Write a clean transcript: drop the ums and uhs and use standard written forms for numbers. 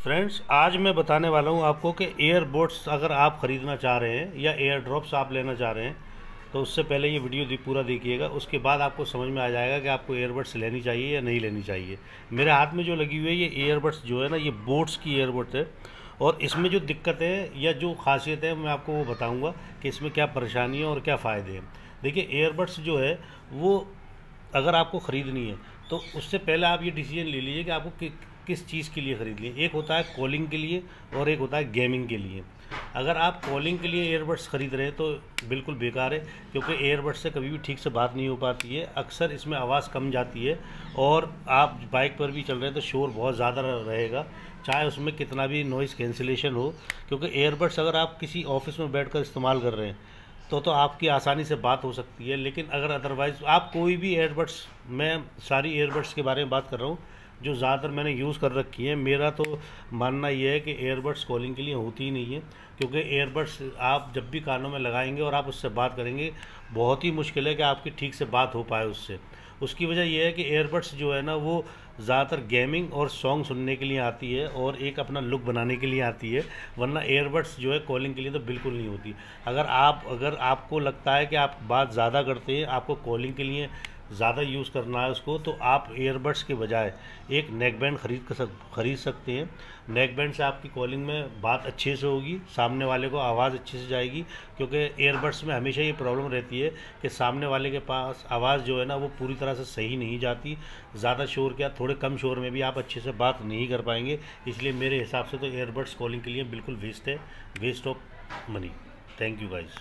Friends, आज मैं बताने वाला हूँ आपको कि एयरबड्स अगर आप ख़रीदना चाह रहे हैं या एयर ड्रॉप्स आप लेना चाह रहे हैं तो उससे पहले ये वीडियो पूरा देखिएगा। उसके बाद आपको समझ में आ जाएगा कि आपको एयरबड्स लेनी चाहिए या नहीं लेनी चाहिए। मेरे हाथ में जो लगी हुई है ये एयरबड्स जो है ना, ये बोट्स की एयरबड्स है। और इसमें जो दिक्कत है या जो खासियत है मैं आपको वो बताऊँगा कि इसमें क्या परेशानी है और क्या फ़ायदे हैं। देखिए, एयरबड्स जो है वो अगर आपको ख़रीदनी है तो उससे पहले आप ये डिसीजन ले लीजिए कि आपको किस चीज़ के लिए ख़रीद लिए। एक होता है कॉलिंग के लिए और एक होता है गेमिंग के लिए। अगर आप कॉलिंग के लिए एयरबड्स ख़रीद रहे हैं तो बिल्कुल बेकार है, क्योंकि एयरबड्स से कभी भी ठीक से बात नहीं हो पाती है। अक्सर इसमें आवाज़ कम जाती है और आप बाइक पर भी चल रहे हैं तो शोर बहुत ज़्यादा रहेगा, चाहे उसमें कितना भी नॉइज़ कैंसिलेशन हो। क्योंकि एयरबड्स अगर आप किसी ऑफिस में बैठकर इस्तेमाल कर रहे हैं तो आपकी आसानी से बात हो सकती है, लेकिन अगर अदरवाइज़ आप कोई भी एयरबड्स, मैं सारी एयरबड्स के बारे में बात कर रहा हूँ जो ज़्यादातर मैंने यूज़ कर रखी है। मेरा तो मानना ये है कि एयरबड्स कॉलिंग के लिए होती ही नहीं है, क्योंकि एयरबड्स आप जब भी कानों में लगाएंगे और आप उससे बात करेंगे, बहुत ही मुश्किल है कि आपकी ठीक से बात हो पाए उससे। उसकी वजह यह है कि एयरबड्स जो है ना वो ज़्यादातर गेमिंग और सॉन्ग सुनने के लिए आती है और एक अपना लुक बनाने के लिए आती है, वरना एयरबड्स जो है कॉलिंग के लिए तो बिल्कुल नहीं होती। अगर आपको लगता है कि आप बात ज़्यादा करते हैं, आपको कॉलिंग के लिए ज़्यादा यूज़ करना है उसको, तो आप एयरबड्स के बजाय एक नेक बैंड खरीद सकते हैं। नेक बैंड से आपकी कॉलिंग में बात अच्छे से होगी, सामने वाले को आवाज़ अच्छे से जाएगी। क्योंकि एयरबड्स में हमेशा ये प्रॉब्लम रहती है कि सामने वाले के पास आवाज़ जो है ना वो पूरी तरह से सही नहीं जाती। ज़्यादा शोर क्या, थोड़े कम शोर में भी आप अच्छे से बात नहीं कर पाएंगे। इसलिए मेरे हिसाब से तो एयरबड्स कॉलिंग के लिए बिल्कुल वेस्ट है, waste of money. Thank you guys.